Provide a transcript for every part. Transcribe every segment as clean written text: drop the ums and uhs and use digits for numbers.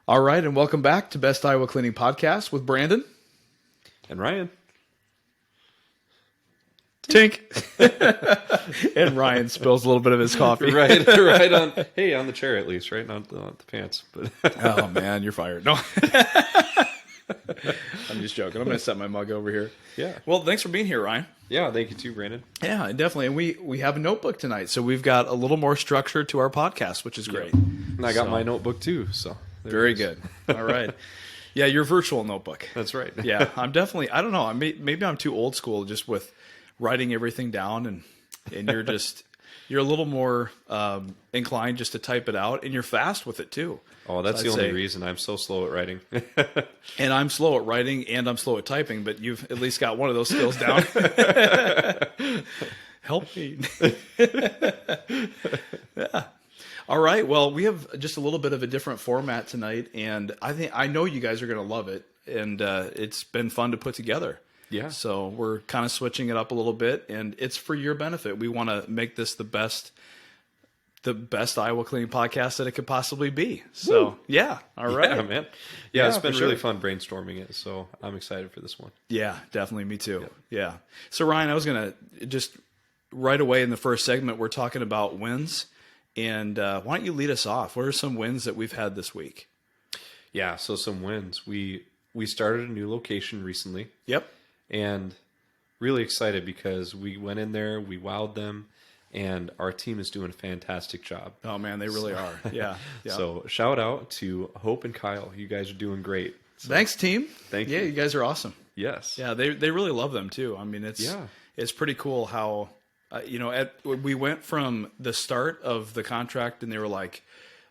All right, and welcome back to Best Iowa Cleaning Podcast with Brandon. And Ryan. Tink. And Ryan spills a little bit of his coffee. Right on. Hey, on the chair at least, right? Not the pants. But Oh, man, you're fired. No. I'm just joking. I'm going to set my mug over here. yeah. Well, thanks for being here, Ryan. Yeah, thank you too, Brandon. Yeah, definitely. And we have a notebook tonight, so we've got a little more structure to our podcast, which is great. And I got So- my notebook too, so. there Very it is. good. All right. Yeah, your virtual notebook. That's right. Yeah, I'm definitely, I don't know, maybe I'm too old school just with writing everything down, and you're a little more inclined just to type it out, and you're fast with it too. Oh, that's So the I'd only say- reason I'm so slow at writing. And I'm slow at writing and I'm slow at typing, but you've at least got one of those skills down. Help me. Yeah. All right. Well, we have just a little bit of a different format tonight, and I know you guys are going to love it, and it's been fun to put together. Yeah. So we're kind of switching it up a little bit, and it's for your benefit. We want to make this the best Iowa cleaning podcast that it could possibly be. So, Woo! yeah. All right. Yeah, man. Yeah, it's for been really sure. fun brainstorming it, so I'm excited for this one. Yeah, definitely. Me too. Yeah. So, Ryan, I was going to just right away in the first segment, we're talking about wins. And why don't you lead us off? What are some wins that we've had this week? Yeah, so some wins. We started a new location recently, Yep. and really excited because we went in there, we wowed them, and our team is doing a fantastic job. Oh, man, they really are. Yeah. Yeah. So shout out to Hope and Kyle. You guys are doing great. Thanks, team. Thank Yeah, you. you guys are awesome. Yes. Yeah, they really love them too. I mean, it's pretty cool how we went from the start of the contract, and they were like,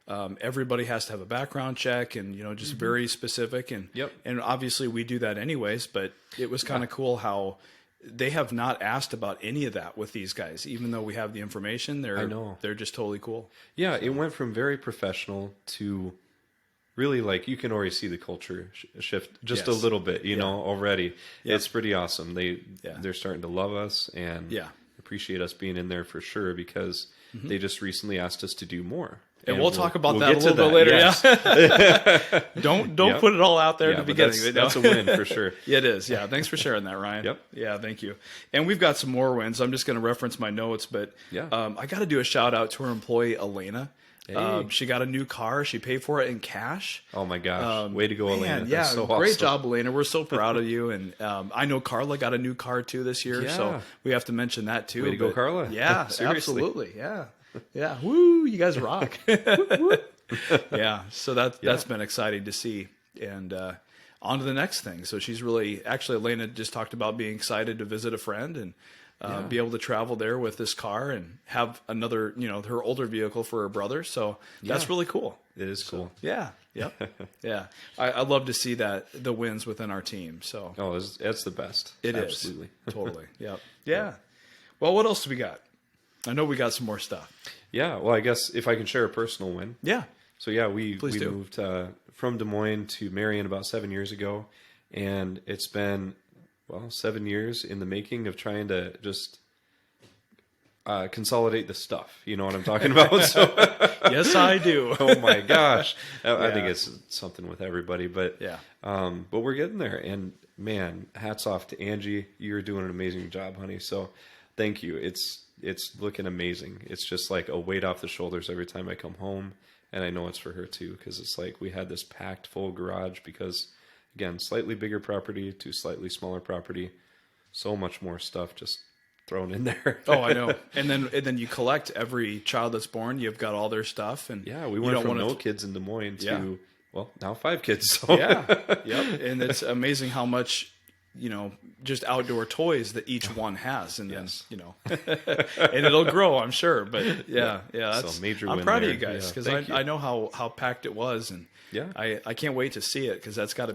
everybody has to have a background check, and just very specific, and Yep. and obviously we do that anyways. But it was kind of cool how they have not asked about any of that with these guys, even though we have the information. I know. They're just totally cool. Yeah, it went from very professional to really like you can already see the culture shift just a Yes. little bit, already. Yeah. It's pretty awesome. Yeah. They're starting to love us and Yeah. appreciate us being in there for sure because they just recently asked us to do more. And we'll talk about we'll that a get to little bit later. yes. Yeah. Don't Yep. put it all out there Yeah, at the but beginning. that's a win for sure. Yeah, it is. Yeah. Thanks for sharing that, Ryan. Yep. Yeah, thank you. And we've got some more wins. I'm just going to reference my notes, but Yeah. I got to do a shout out to our employee, Elena. Hey. She got a new car. She paid for it in cash. Oh my gosh. Way to go, Man, Elena. yeah, That's so great awesome. job, Elena. We're so proud of you. And I know Carla got a new car too this year, so Yeah. we have to mention that too. Way to go, But Carla. Yeah, Seriously. absolutely. Yeah, yeah. Woo! You guys rock. Yeah. So that's been exciting to see. And on to the next thing. So she's actually Elena just talked about being excited to visit a friend and. Be able to travel there with this car and have another, her older vehicle for her brother. So that's really cool. It is cool. Yeah. Yep. Yeah. I love to see the wins within our team. So Oh, that's the best. it is Absolutely. totally. Yep. Yeah. Well, what else do we got? I know we got some more stuff. Yeah, well, I guess if I can share a personal win. Yeah. So yeah, we Please do. moved from Des Moines to Marion about 7 years ago, and it's been 7 years in the making of trying to just consolidate the stuff. You know what I'm talking about? So, Yes, I do. oh my gosh, I think Yeah. it's something with everybody, but Yeah. but we're getting there. And man, hats off to Angie. You're doing an amazing job, honey. So thank you. It's looking amazing. It's just like a weight off the shoulders every time I come home. And I know it's for her too, because it's like we had this packed full garage because, again, slightly bigger property to slightly smaller property. So much more stuff just thrown in there. Oh, I know. And then you collect every child that's born. You've got all their stuff, and Yeah, we you went don't from wanna no kids in Des Moines to, Yeah. now 5 kids. So Yeah. Yep. And it's amazing how much, just outdoor toys that each one has. And Yes. then, and it'll grow, I'm sure. But yeah. That's, So major I'm win proud there. of you guys Yeah, because thank you. I know how packed it was. And Yeah. I can't wait to see it because it's got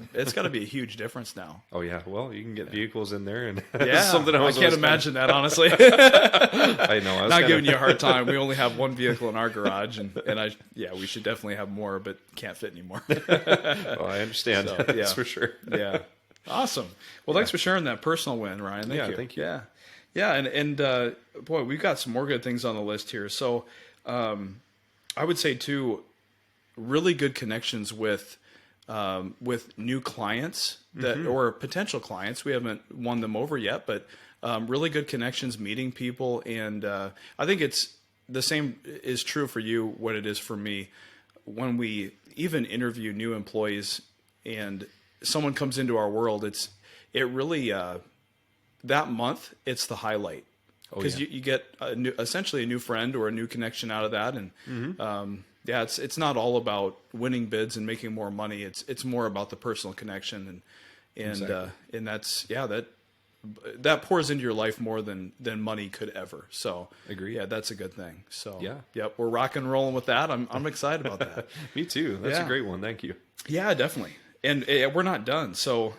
to be a huge difference now. Oh yeah, well you can get vehicles in there, and Yeah. something I else. can't imagine that, honestly. I know. I was Not kinda- giving you a hard time. We only have one vehicle in our garage, and we should definitely have more, but can't fit anymore. Oh, I understand. So, That's yeah. for sure. Yeah. Awesome. Well, thanks for sharing that personal win, Ryan. Thank Yeah, you. thank you. Yeah. Yeah. And boy, we've got some more good things on the list here. So I would say, too, really good connections with with new clients that or potential clients. We haven't won them over yet, but really good connections, meeting people, and I think it's the same is true for you. What it is for me when we even interview new employees and someone comes into our world, it really that month it's the highlight. Because you get essentially a new friend or a new connection out of that, and it's not all about winning bids and making more money. It's more about the personal connection, and that's that pours into your life more than money could ever. So Agree. Yeah, that's a good thing. So Yeah. we're rock and rolling with that. I'm excited about that. Me too. That's a great one. Thank you. Yeah, definitely. And we're not done. So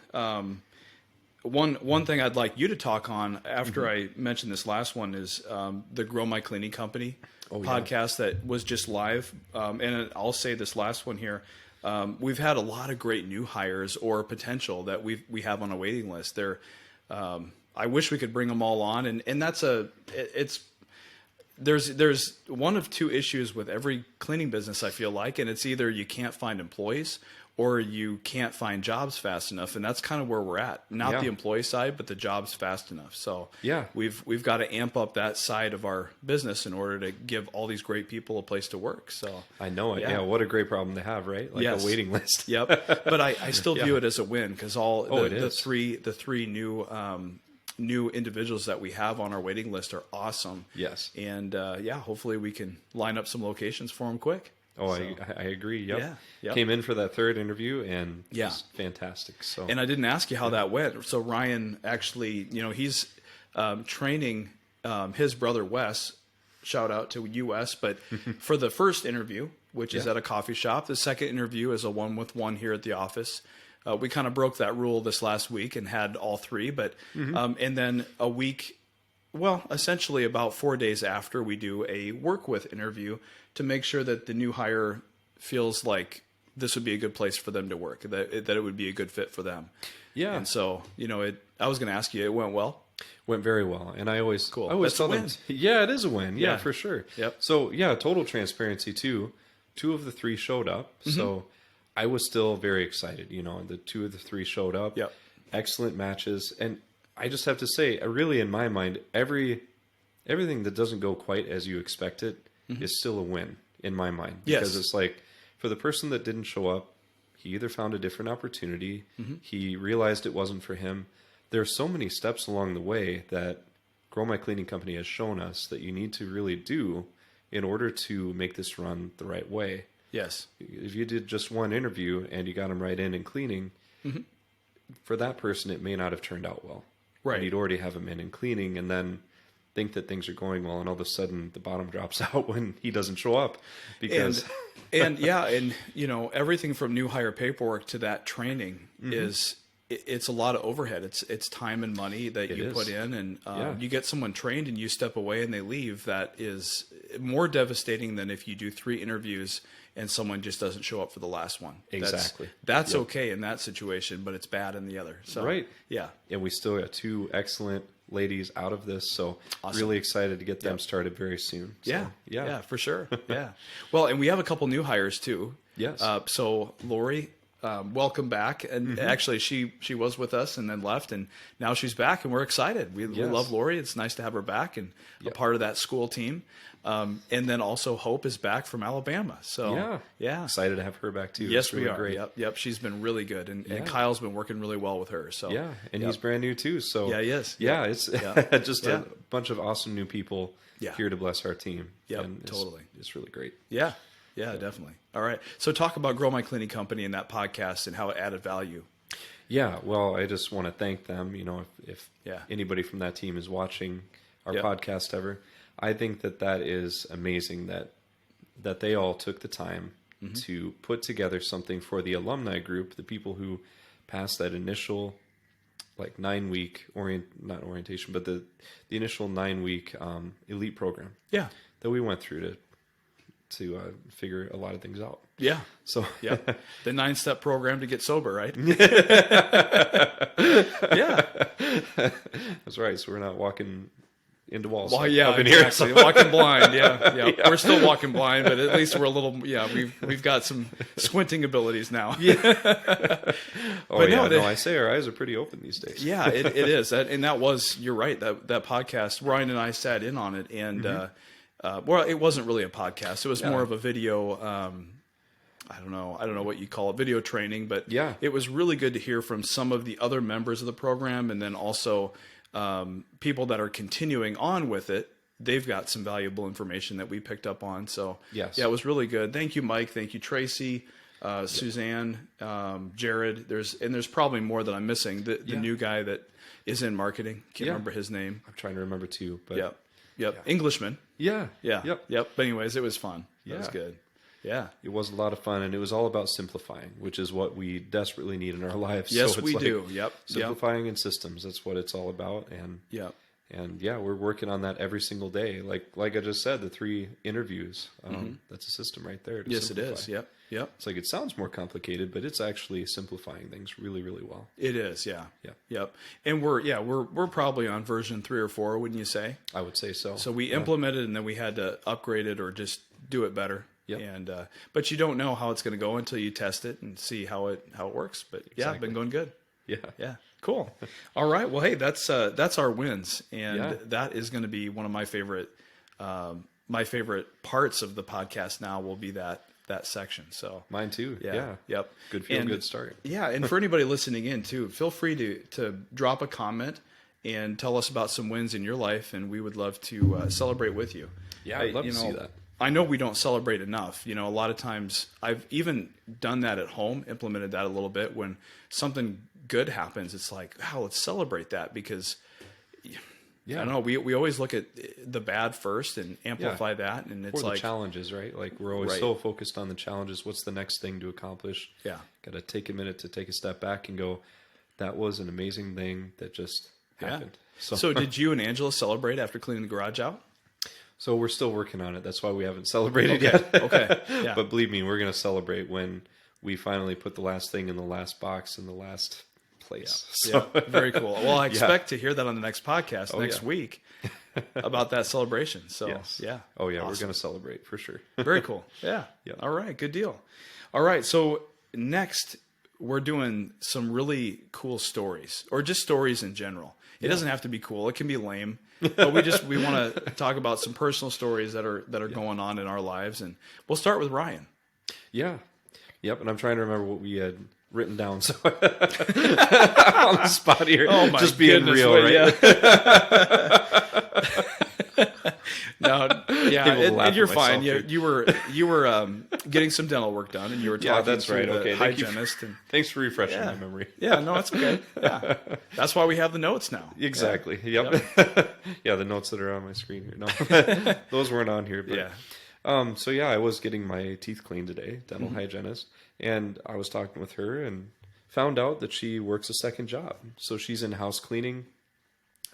one thing I'd like you to talk on after I mentioned this last one is the Grow My Cleaning Company podcast that was just live. And I'll say this last one here. We've had a lot of great new hires or potential that we have on a waiting list. I wish we could bring them all on, and there's one of two issues with every cleaning business, I feel like, and it's either you can't find employees or you can't find jobs fast enough, and that's kind of where we're at. Not the employee side, but the jobs fast enough. So we've got to amp up that side of our business in order to give all these great people a place to work. So I know it. Yeah, what a great problem to have, right? Like a waiting list. Yep. But I still view it as a win because the three new individuals that we have on our waiting list are awesome. Yes. And hopefully we can line up some locations for them quick. Oh, so, I agree. Yep. Yeah. Came in for that third interview and it was fantastic. So, and I didn't ask you how that went. So Ryan actually, he's training his brother Wes. Shout out to US. But for the first interview, which is at a coffee shop, the second interview is a 1-on-1 here at the office. We kind of broke that rule this last week and had all three. But and then a week, essentially about 4 days after, we do a work with interview to make sure that the new hire feels like this would be a good place for them to work, that it would be a good fit for them. Yeah. And so, I was going to ask you, it went well? Went very well. And I always tell them, it is a win. Yeah, for sure. Yep. So total transparency too. 2 of the 3 showed up. So I was still very excited. The 2 of the 3 showed up. Yep. Excellent matches. And I just have to say, really in my mind, everything that doesn't go quite as you expect it is still a win in my mind. Because it's like, for the person that didn't show up, he either found a different opportunity, he realized it wasn't for him. There are so many steps along the way that Grow My Cleaning Company has shown us that you need to really do in order to make this run the right way. Yes. If you did just one interview and you got them right in cleaning, for that person, it may not have turned out well. Right. And you'd already have him in cleaning and then think that things are going well, and all of a sudden the bottom drops out when he doesn't show up. Because and everything from new hire paperwork to that training it's a lot of overhead. It's time and money that you put in, and you get someone trained and you step away and they leave. That is more devastating than if you do 3 interviews and someone just doesn't show up for the last one. Exactly. That's okay in that situation, but it's bad in the other. So, right. Yeah. And we still got 2 excellent ladies out of this, so really excited to get them started very soon. So, yeah, for sure. Yeah. Well, and we have a couple new hires too. Yes. So Lori, welcome back. And actually she was with us and then left, and now she's back and we're excited. We love Lori. It's nice to have her back and a part of that school team. And then also Hope is back from Alabama. So excited to have her back too. Yes, we are. Great. Yep. She's been really good. And Kyle's been working really well with her. So and he's brand new too. So he is. Yeah, it's just a bunch of awesome new people here to bless our team. Yep, and totally. It's really great. Yeah, definitely. All right. So talk about Grow My Cleaning Company and that podcast and how it added value. Yeah, well, I just want to thank them. If anybody from that team is watching our podcast ever, I think that is amazing that they all took the time to put together something for the alumni group, the people who passed that initial 9-week not orientation, but the initial 9-week elite program. Yeah, that we went through to figure a lot of things out. Yeah. So the 9-step program to get sober, right? That's right. So we're not walking into walls. Well, yeah, up in here, exactly. Walking blind, yeah. We're still walking blind, but at least we're a little, we've got some squinting abilities now. Oh But yeah, no, I say our eyes are pretty open these days. Yeah, it is. And that was, you're right, that podcast, Ryan and I sat in on it, and well, it wasn't really a podcast. It was more of a video, I don't know what you call it, video training, but Yeah. it was really good to hear from some of the other members of the program, and then also people that are continuing on with it. They've got some valuable information that we picked up on. So Yes. yeah, it was really good. Thank you, Mike. Thank you, Tracy, Suzanne, Jared. There's probably more that I'm missing. The new guy that is in marketing. Can't remember his name. I'm trying to remember too, but Yep. Englishman. yeah. Yep. But anyways, it was fun. It was Yeah. good. Yeah. It was a lot of fun, and it was all about simplifying, which is what we desperately need in our lives. Yes, so it's we like do. Yep. Simplifying in systems. That's what it's all about. And yeah, we're working on that every single day. Like I just said, the 3 interviews, that's a system right there. To Yes, simplify. it is. Yep. It's like, it sounds more complicated, but it's actually simplifying things really, really well. It is. Yeah. Yeah. Yep. And we're probably on version 3 or 4, wouldn't you say? I would say so. So we implemented, and then we had to upgrade it or just do it better. Yep. And but you don't know how it's going to go until you test it and see how it works. But yeah, it's been going good. Yeah. Yeah. Cool. All right. Well, hey, that's our wins, and Yeah. that is going to be one of my favorite parts of the podcast. Now will be that section. So Mine too. yeah. Yep. Good feel, good start. Yeah, and for anybody listening in too, feel free to drop a comment and tell us about some wins in your life, and we would love to celebrate with you. Yeah, I'd love to see that. I know we don't celebrate enough. A lot of times I've even done that at home, implemented that a little bit. When something good happens, it's like, wow, let's celebrate that, because I don't know, we always look at the bad first and amplify that, and it's Or the like challenges, right? Like, we're always so focused on the challenges. What's the next thing to accomplish? Yeah. Got to take a minute to take a step back and go, that was an amazing thing that just happened. So did you and Angela celebrate after cleaning the garage out? So we're still working on it. That's why we haven't celebrated yet. Okay. Yeah. But believe me, we're going to celebrate when we finally put the last thing in the last box in the last place. So Yeah, very cool. Well, I expect to hear that on the next podcast next yeah. week about that celebration. So yes. yeah. Oh yeah, Awesome. we're going to celebrate for sure. Very cool. Yeah. Yep. All right. Good deal. All right. So next, we're doing some really cool stories, or just stories in general. It doesn't have to be cool. It can be lame, but we want to talk about some personal stories that are going on in our lives, and we'll start with Ryan. Yeah. Yep. And I'm trying to remember what we had written down. So on the spot here. Oh my just being goodness, real, wait, right? No, yeah, Able to laugh and you're at fine. myself You were getting some dental work done, and you were talking Yeah, that's to right. the Okay. Thank you hygienist. And Thanks for refreshing my memory. yeah, no, it's okay. Yeah, that's why we have the notes now. Exactly. Yep. Yeah, the notes that are on my screen here. No, those weren't on here. But, Yeah. So yeah, I was getting my teeth cleaned today, dental hygienist, and I was talking with her and found out that she works a second job. So she's in house cleaning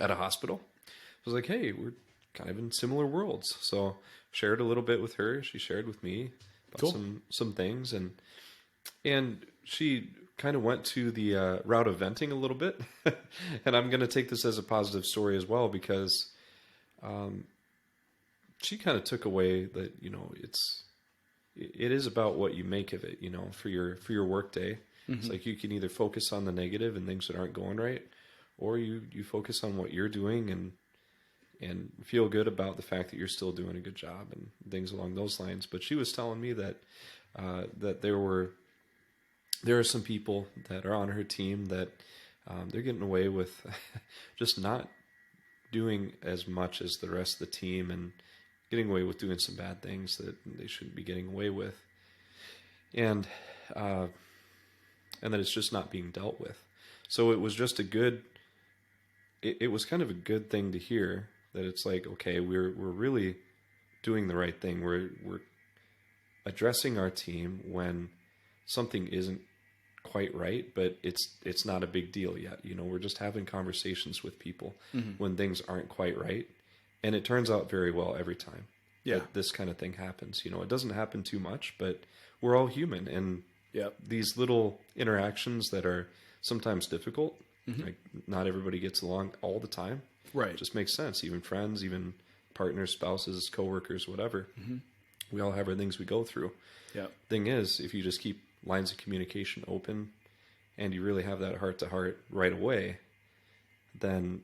at a hospital. I was like, hey, we're kind of in similar worlds. So shared a little bit with her. She shared with me about some things, and she kind of went to the route of venting a little bit. And I'm going to take this as a positive story as well, because she kind of took away that, it is about what you make of it, for your work day. It's like you can either focus on the negative and things that aren't going right, or you focus on what you're doing and feel good about the fact that you're still doing a good job and things along those lines. But she was telling me that there are some people that are on her team that they're getting away with just not doing as much as the rest of the team, and getting away with doing some bad things that they shouldn't be getting away with, and that it's just not being dealt with. So it was just it was kind of a good thing to hear, that it's like, okay, we're really doing the right thing. We're addressing our team when something isn't quite right, but it's not a big deal yet. We're just having conversations with people when things aren't quite right, and it turns out very well every time. Yeah, that this kind of thing happens. It doesn't happen too much, but we're all human, and these little interactions that are sometimes difficult. Like, not everybody gets along all the time. Right. It just makes sense. Even friends, even partners, spouses, coworkers, whatever. We all have our things we go through. Yeah. Thing is, if you just keep lines of communication open and you really have that heart to heart right away, then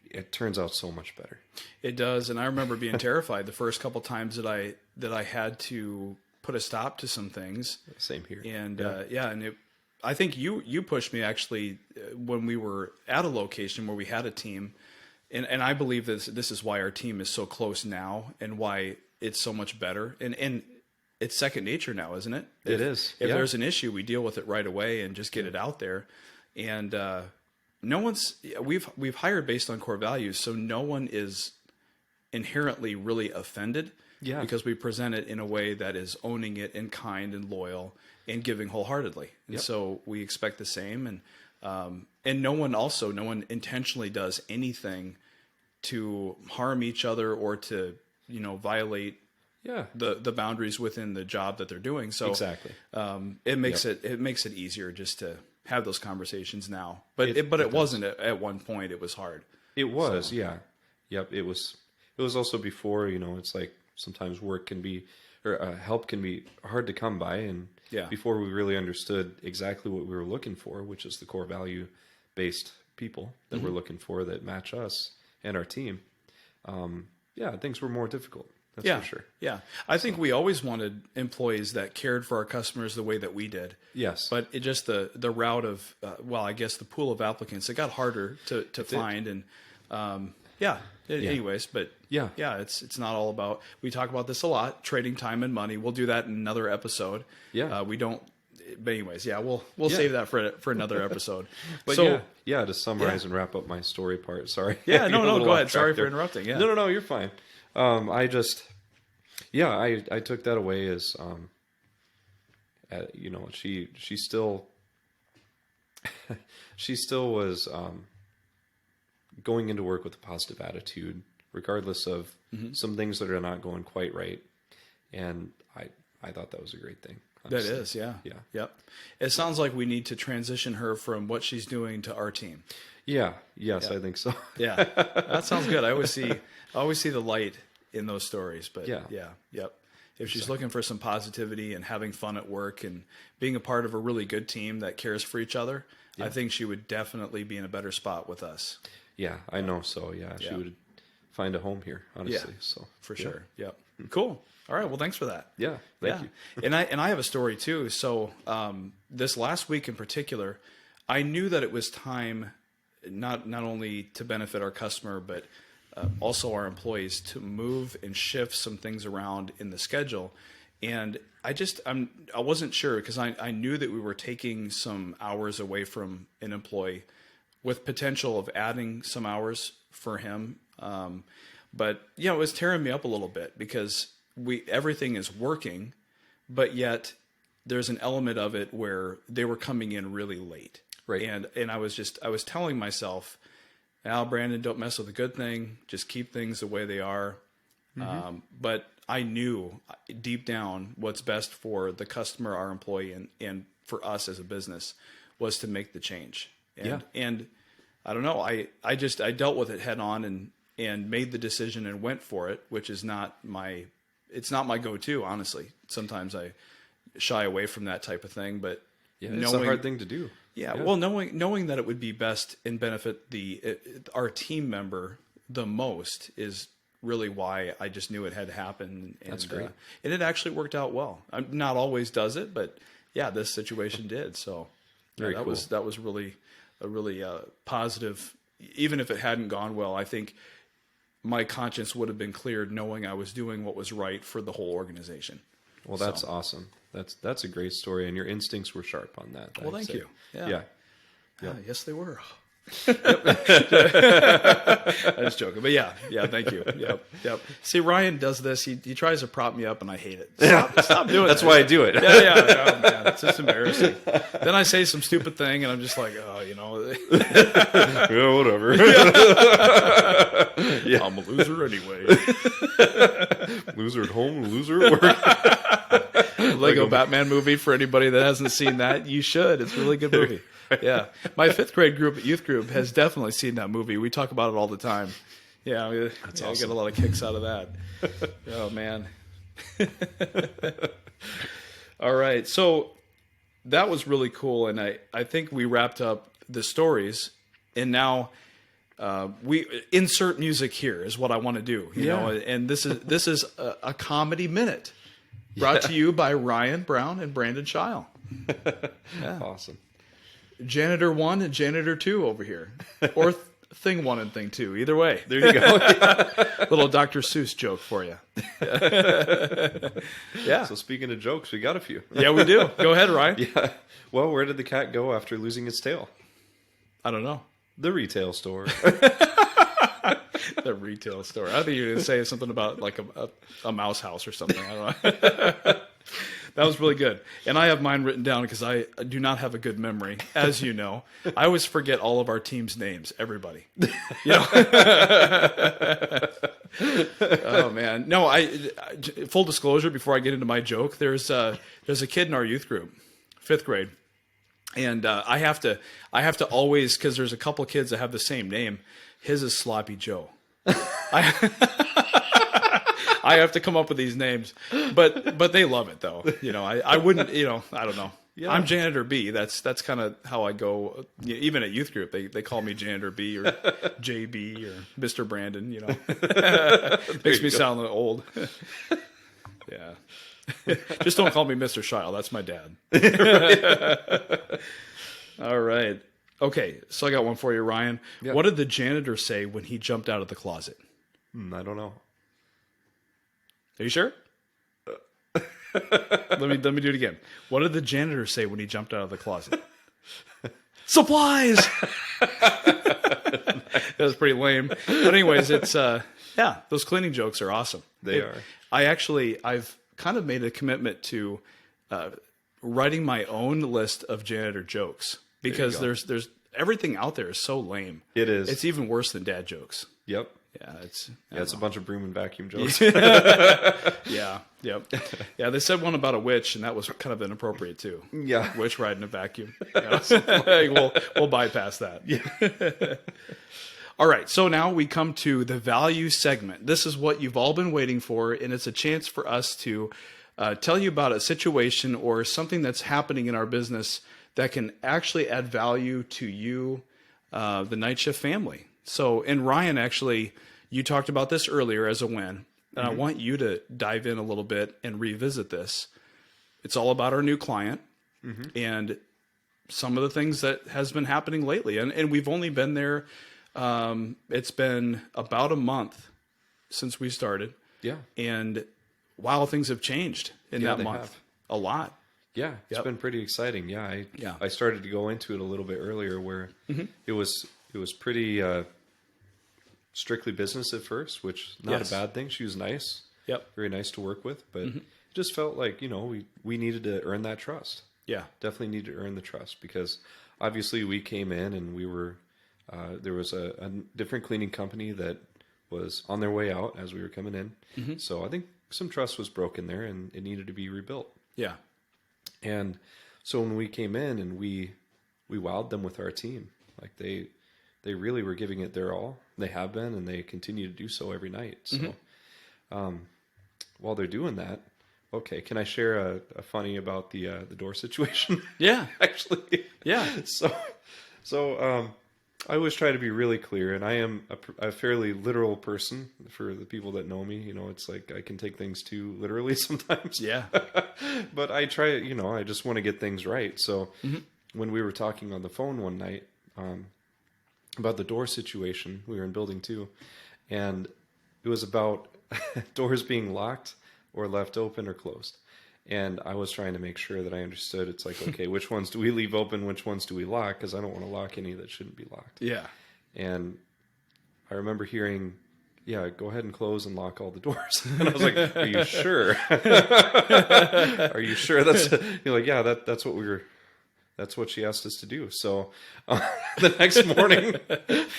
it turns out so much better. It does. And I remember being terrified the first couple times that I had to put a stop to some things. Same here. And and I think you pushed me actually when we were at a location where we had a team, and I believe this is why our team is so close now and why it's so much better. And it's second nature now, isn't it? It is. If there's an issue, we deal with it right away and just get it out there. And we've hired based on core values, so no one is inherently really offended. Yeah. Because we present it in a way that is owning it and kind and loyal and giving wholeheartedly. And so we expect the same. And no one intentionally does anything to harm each other or to, violate the boundaries within the job that they're doing. So Exactly. It makes it easier just to have those conversations now. But it wasn't at one point. It was hard. It was, yeah. Yep. It was also before, it's like sometimes work can be, or help can be hard to come by. And before we really understood exactly what we were looking for, which is the core value based people that we're looking for that match us and our team. Things were more difficult. That's for sure. Yeah. I think we always wanted employees that cared for our customers the way that we did. Yes. But it just the route of, I guess the pool of applicants, it got harder to find. And anyways, but it's not all about, we talk about this a lot, trading time and money. We'll do that in another episode. Yeah. We don't, but anyways, we'll save that for another episode. But so, to summarize and wrap up my story part. Sorry. Yeah, no, go ahead. Sorry for interrupting. Yeah. No, you're fine. I took that away as, she still was, going into work with a positive attitude, regardless of some things that are not going quite right. And I thought that was a great thing. Honestly. That is, yeah. Yeah. Yep. It sounds like we need to transition her from what she's doing to our team. Yeah. Yes, I think so. Yeah. That sounds good. I always see the light in those stories, but yep. If she's looking for some positivity and having fun at work and being a part of a really good team that cares for each other, I think she would definitely be in a better spot with us. Yeah, I know. So she would find a home here, honestly. So for sure. Yep. Cool. All right. Well, thanks for that. Yeah. Thank you. And I have a story too. So this last week in particular, I knew that it was time not only to benefit our customer, but also our employees to move and shift some things around in the schedule. And I wasn't sure because I knew that we were taking some hours away from an employee with potential of adding some hours for him. But it was tearing me up a little bit because everything is working, but yet there's an element of it where they were coming in really late. Right. And I was telling myself, Brandon, don't mess with the good thing. Just keep things the way they are. But I knew deep down what's best for the customer, our employee, and for us as a business was to make the change. And I don't know, I dealt with it head on and made the decision and went for it, which is not my go-to, honestly. Sometimes I shy away from that type of thing, but it's a hard thing to do. Yeah. Well, knowing that it would be best and benefit our team member the most is really why I just knew it had to happen. And, That's great. And it actually worked out well. Not always does it, but this situation did. So Very that cool. was really a really positive. Even if it hadn't gone well, I think my conscience would have been cleared knowing I was doing what was right for the whole organization. Well, that's awesome. That's a great story, and your instincts were sharp on that. Well, thank you. Yeah. Yes, they were. I'm just joking, but thank you. Yep. See, Ryan does this. He tries to prop me up, and I hate it. Stop doing That's that. why I do it. Yeah. Oh, man, it's just embarrassing. Then I say some stupid thing, and I'm just like, Yeah, whatever. I'm a loser anyway. Loser at home, loser at work. Lego Batman movie. For anybody that hasn't seen that, you should. It's a really good movie. Yeah. My 5th grade youth group has definitely seen that movie. We talk about it all the time. Yeah, That's I awesome. get a lot of kicks out of that. Oh, man. All right. So that was really cool. And I think we wrapped up the stories. And now we insert music here is what I want to do. You know, and this is a comedy minute brought to you by Ryan Brown and Brandon Scheil. Awesome. Janitor 1 and Janitor 2 over here. Or Thing 1 and Thing 2. Either way. There you go. Little Dr. Seuss joke for you. Yeah. So speaking of jokes, we got a few. Yeah, we do. Go ahead, Ryan. Yeah. Well, where did the cat go after losing its tail? I don't know. The retail store. The retail store. I think you were going to say something about like a mouse house or something. I don't know. That was really good. And I have mine written down because I do not have a good memory, as you know. I always forget all of our team's names, everybody. You know? Oh, man. No, full disclosure, before I get into my joke, there's a kid in our youth group, 5th grade. And I have to always, because there's a couple kids that have the same name. His is Sloppy Joe. I have to come up with these names, but they love it though. You know, I wouldn't. You know, I don't know. Yeah. I'm Janitor B. That's kind of how I go. Even at youth group, they call me Janitor B or JB or Mr. Brandon. You know, makes me sound old. Yeah. Just don't call me Mr. Scheil. That's my dad. All right. Okay, so I got one for you, Ryan. Yeah. What did the janitor say when he jumped out of the closet? I don't know. Are you sure? Let me do it again. What did the janitor say when he jumped out of the closet? Supplies. That was pretty lame. But anyways, it's those cleaning jokes are awesome. They are. I've kind of made a commitment to writing my own list of janitor jokes because there's everything out there is so lame. It is. It's even worse than dad jokes. Yep. Yeah, it's a bunch of broom and vacuum jokes. Yeah, yep. Yeah, they said one about a witch, and that was kind of inappropriate too. Yeah. Witch riding a vacuum. Yeah. We'll bypass that. Yeah. All right, so now we come to the value segment. This is what you've all been waiting for, and it's a chance for us to tell you about a situation or something that's happening in our business that can actually add value to you, the Night Shift family. So, and Ryan, actually, you talked about this earlier as a win, and I want you to dive in a little bit and revisit this. It's all about our new client and some of the things that has been happening lately. And we've only been there, it's been about a month since we started. Yeah. And wow, things have changed in that they month. have. A lot. Yeah, it's been pretty exciting. Yeah, I started to go into it a little bit earlier where it was pretty strictly business at first, which not a bad thing. She was nice. Yep. Very nice to work with, but it just felt like, we needed to earn that trust. Yeah. Definitely needed to earn the trust because obviously we came in and we were there was a different cleaning company that was on their way out as we were coming in. So I think some trust was broken there and it needed to be rebuilt. Yeah. And so when we came in and we wowed them with our team, like they really were giving it their all. They have been, and they continue to do so every night. So while they're doing that, okay, can I share a funny about the door situation? Yeah. Actually, Yeah. So I always try to be really clear, and I am a fairly literal person. For the people that know me, it's like I can take things too literally sometimes. Yeah. But I try, I just want to get things right. So when we were talking on the phone one night about the door situation, we were in building 2, and it was about doors being locked or left open or closed. And I was trying to make sure that I understood. It's like, okay, which ones do we leave open? Which ones do we lock? Because I don't want to lock any that shouldn't be locked. Yeah. And I remember hearing, go ahead and close and lock all the doors. And I was like, are you sure? Are you sure? You're like, yeah, that's what she asked us to do. So the next morning,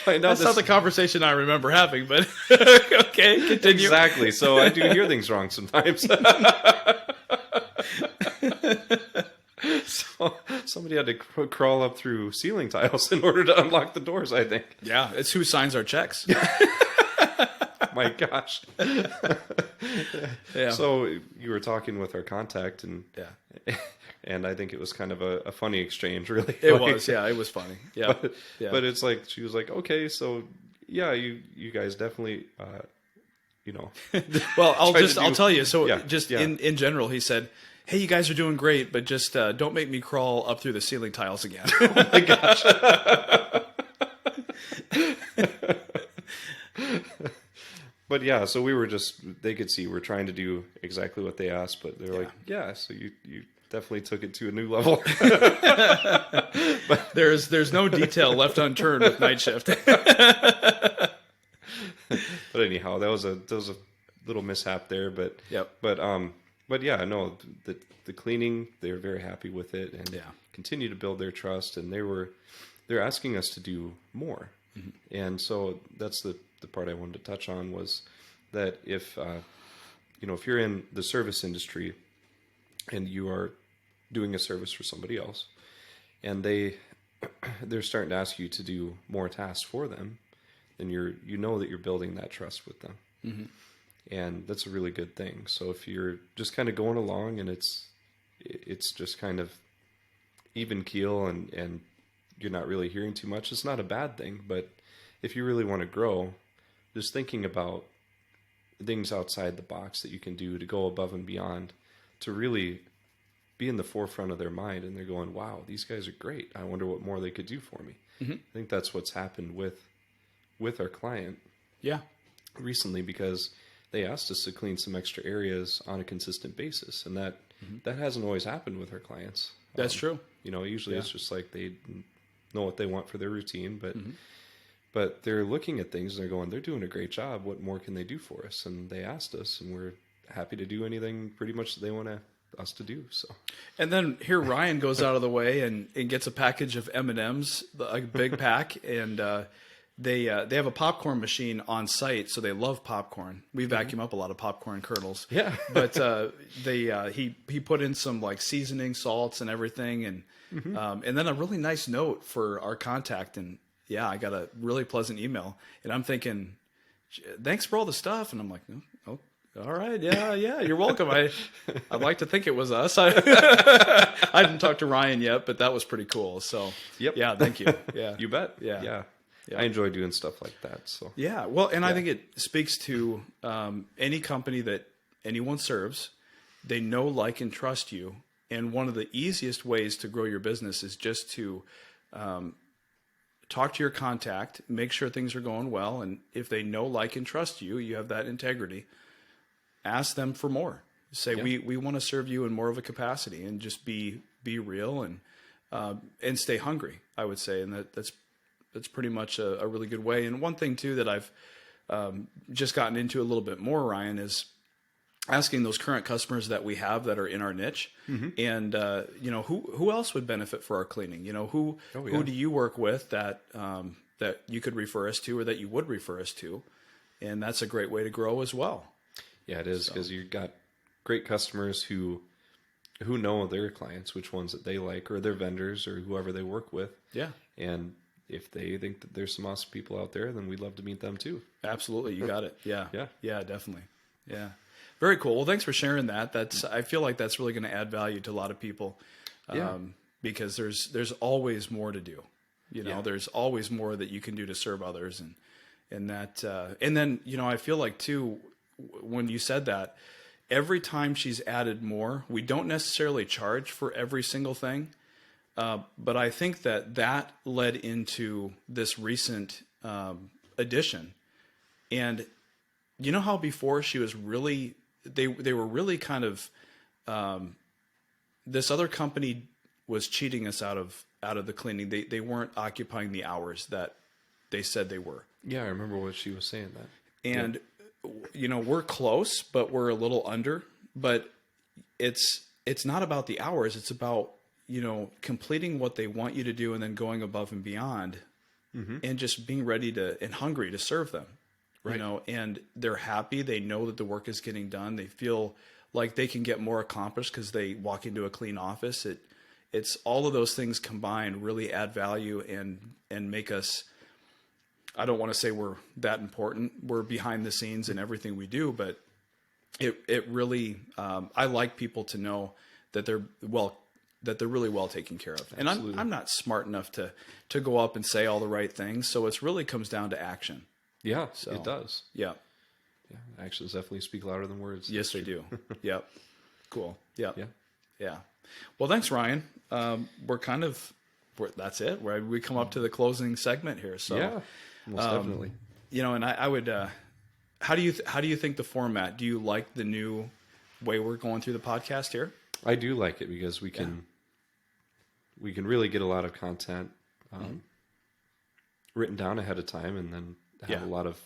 find out That's not the conversation I remember having, but okay, continue. Exactly. So I do hear things wrong sometimes. So somebody had to crawl up through ceiling tiles in order to unlock the doors, I think. Yeah, it's who signs our checks. My gosh. Yeah. So you were talking with our contact, and Yeah. and I think it was kind of a funny exchange, really. It Like, was, yeah, it was funny. Yeah. But, Yeah. but it's like, she was like, okay, so yeah, you guys definitely, you know, Well, tried to I'll do- tell you. So Yeah, just yeah. in general, he said, "Hey, you guys are doing great, but just don't make me crawl up through the ceiling tiles again." my gosh. But yeah, so we were they could see we're trying to do exactly what they asked, but they're like, yeah, so you definitely took it to a new level. There's no detail left unturned with night shift. But anyhow, that was a little mishap there, but Yep. but yeah, no, the cleaning, they were very happy with it, and Yeah. continue to build their trust, and they're asking us to do more. And so that's the part I wanted to touch on, was that if if you're in the service industry and you are doing a service for somebody else, and they're starting to ask you to do more tasks for them, then you know that you're building that trust with them. And that's a really good thing. So if you're just kind of going along and it's just kind of even keel, and you're not really hearing too much, it's not a bad thing. But if you really want to grow, just thinking about things outside the box that you can do to go above and beyond, to really be in the forefront of their mind, and they're going, wow, these guys are great. I wonder what more they could do for me. I think that's what's happened with our client Yeah. recently, because they asked us to clean some extra areas on a consistent basis, and that hasn't always happened with our clients. That's true. Usually it's just like they know what they want for their routine, but they're looking at things and they're going, they're doing a great job. What more can they do for us? And they asked us, and we're happy to do anything pretty much that they want us to do. So, And then here Ryan goes out of the way and gets a package of M&Ms, a big pack, and they have a popcorn machine on site, so they love popcorn. We vacuum up a lot of popcorn kernels. Yeah. But he put in some like seasoning, salts, and everything, and then a really nice note for our contact. And yeah, I got a really pleasant email, and I'm thinking, thanks for all the stuff. And I'm like, oh, all right, yeah, you're welcome. I'd like to think it was us. I didn't talk to Ryan yet, but that was pretty cool. So Yep. yeah, thank you. Yeah, you bet. Yeah. Yeah. Yeah. I enjoy doing stuff like that. So, yeah. Well, and I think it speaks to any company that anyone serves. They know, like, and trust you. And one of the easiest ways to grow your business is just to talk to your contact, make sure things are going well. And if they know, like, and trust you, you have that integrity, ask them for more. Say, we want to serve you in more of a capacity, and just be real and stay hungry, I would say. And that's pretty much a really good way. And one thing too that I've just gotten into a little bit more, Ryan, is asking those current customers that we have that are in our niche, and who else would benefit for our cleaning? Who do you work with that you could refer us to, or that you would refer us to? And that's a great way to grow as well. yeah, it is, because you've got great customers who know their clients, which ones that they like, or their vendors, or whoever they work with. Yeah. And if they think that there's some awesome people out there, then we'd love to meet them too. Absolutely. You got it. Yeah. Yeah. Yeah, definitely. Yeah. Very cool. Well, thanks for sharing that. I feel like that's really going to add value to a lot of people. Because there's always more to do. There's always more that you can do to serve others. And then, I feel like too, when you said that, every time she's added more, we don't necessarily charge for every single thing. But I think that led into this recent addition. And you know how before she was really, they were really kind of, this other company was cheating us out of the cleaning. They weren't occupying the hours that they said they were. Yeah, I remember what she was saying that. And, we're close, but we're a little under. But it's not about the hours. It's about, completing what they want you to do, and then going above and beyond, and just being ready and hungry to serve them. Right. And they're happy. They know that the work is getting done. They feel like they can get more accomplished because they walk into a clean office. it's all of those things combined really add value and make us, I don't want to say we're that important. We're behind the scenes in everything we do, but it really, I like people to know that they're really well taken care of. And I'm not smart enough to go up and say all the right things. So it really comes down to action. Yeah, it does. Yeah. Yeah. Actions definitely speak louder than words. Yes, they do. Yep. Cool. Yep. Yeah. Yeah. Well, thanks, Ryan. That's it. We come up to the closing segment here. So yeah, most definitely. And I would, how do you think the format, do you like the new way we're going through the podcast here? I do like it because we can really get a lot of content written down ahead of time, and then have a lot of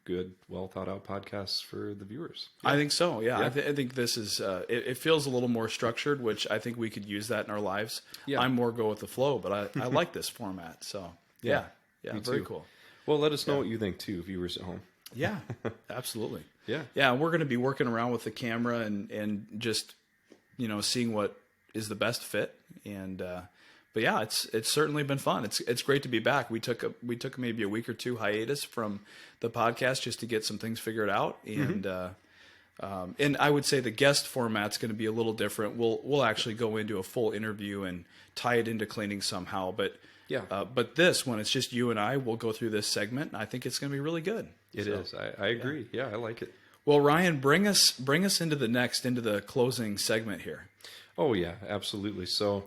good, well thought out podcasts for the viewers. Yeah. I think so. Yeah. I think this is, it feels a little more structured, which I think we could use that in our lives. Yeah. I'm more go with the flow, but I like this format. So yeah, very cool. Well, let us know what you think too, viewers at home. Yeah, absolutely. Yeah. We're going to be working around with the camera and just, seeing what is the best fit. And, but yeah, it's certainly been fun. It's great to be back. We took maybe a week or two hiatus from the podcast just to get some things figured out. And, and I would say the guest format's going to be a little different. We'll actually go into a full interview and tie it into cleaning somehow. But but this, when it's just you and I, we'll go through this segment, and I think it's going to be really good. It is. I agree. Yeah, I like it. Well, Ryan, bring us into the closing segment here. Oh yeah, absolutely. So,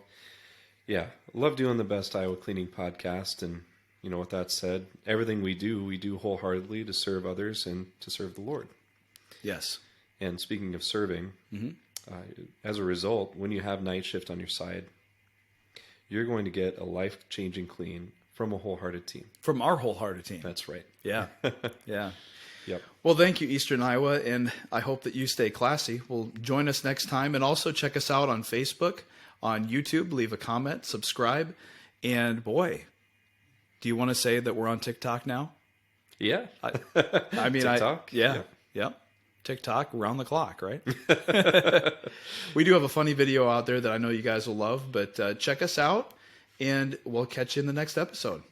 yeah, love doing the Best Iowa Cleaning podcast, and with that said, everything we do wholeheartedly to serve others and to serve the Lord. Yes. And speaking of serving, as a result, when you have night shift on your side, you're going to get a life-changing clean from a wholehearted team. From our wholehearted team. That's right. Yeah. Yeah. Yep. Well, thank you, Eastern Iowa, and I hope that you stay classy. Well, join us next time, and also check us out on Facebook, on YouTube. Leave a comment, subscribe, and boy, do you want to say that we're on TikTok now? Yeah. I mean, TikTok? Yeah. TikTok, around the clock, right? We do have a funny video out there that I know you guys will love, but check us out, and we'll catch you in the next episode.